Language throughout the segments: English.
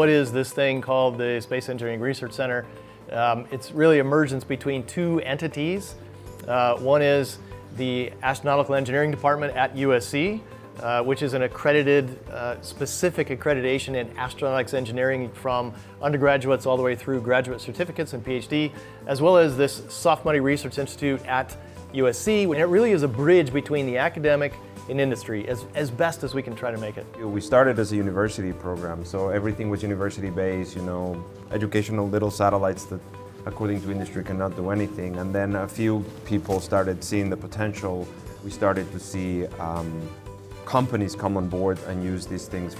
what is this thing called the Space Engineering Research Center? It's really emergence between two entities. One is the Astronautical Engineering Department at USC, which is an accredited, specific accreditation in astronautics engineering from undergraduates all the way through graduate certificates and PhD, as well as this Soft Money Research Institute at USC. And it really is a bridge between the academic and industry as best as we can try to make it. We started as a university program, so everything was university-based, educational little satellites that, according to industry, cannot do anything. And then a few people started seeing the potential. We started to see companies come on board and use these things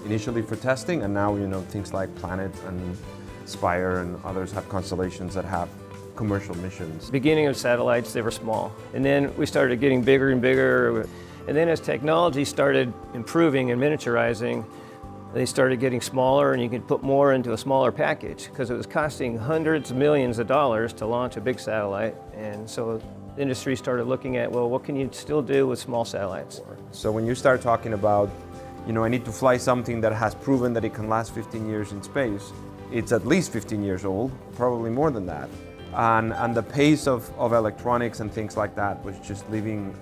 initially for testing, and now things like Planet and Spire and others have constellations that have commercial missions. Beginning of satellites, they were small, and then we started getting bigger and bigger, and then as technology started improving and miniaturizing, they started getting smaller, and you could put more into a smaller package because it was costing hundreds of millions of dollars to launch a big satellite. And so the industry started looking at, well, what can you still do with small satellites? So when you start talking about, I need to fly something that has proven that it can last 15 years in space, it's at least 15 years old, probably more than that. And the pace of electronics and things like that was just leaving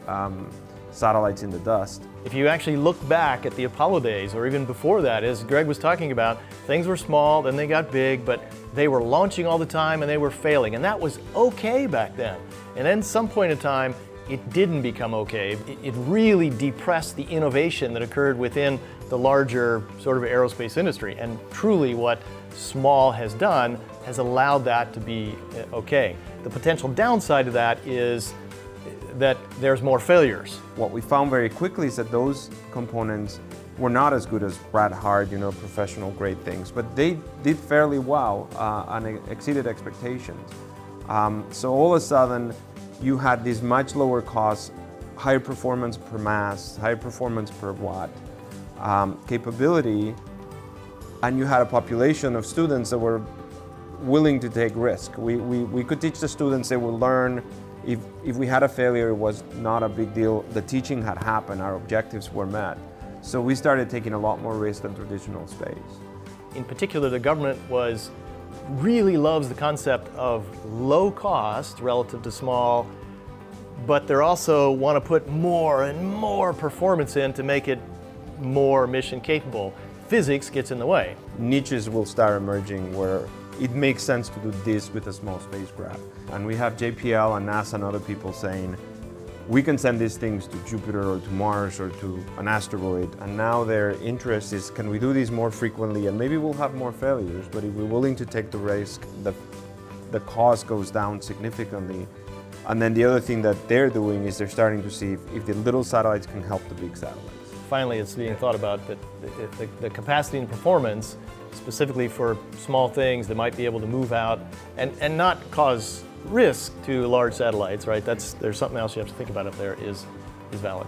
satellites in the dust. If you actually look back at the Apollo days, or even before that, as Greg was talking about, things were small, then they got big, but they were launching all the time and they were failing, and that was okay back then. And then some point in time, it didn't become okay. It really depressed the innovation that occurred within the larger sort of aerospace industry. And truly what small has done has allowed that to be okay. The potential downside of that is that there's more failures. What we found very quickly is that those components were not as good as Brad Hart, professional grade things, but they did fairly well and exceeded expectations. So all of a sudden, you had this much lower cost, higher performance per mass, higher performance per watt capability, and you had a population of students that were willing to take risk. We could teach the students, they would learn. If we had a failure, it was not a big deal. The teaching had happened, our objectives were met. So we started taking a lot more risk than traditional space. In particular, the government really loves the concept of low cost relative to small, but they also want to put more and more performance in to make it more mission capable. Physics gets in the way. Niches will start emerging where it makes sense to do this with a small spacecraft. And we have JPL and NASA and other people saying, we can send these things to Jupiter or to Mars or to an asteroid. And now their interest is, can we do these more frequently? And maybe we'll have more failures, but if we're willing to take the risk, the cost goes down significantly. And then the other thing that they're doing is they're starting to see if the little satellites can help the big satellites. Finally, it's being thought about that the capacity and performance, specifically for small things that might be able to move out and not cause risk to large satellites, right? There's something else you have to think about up there is valid.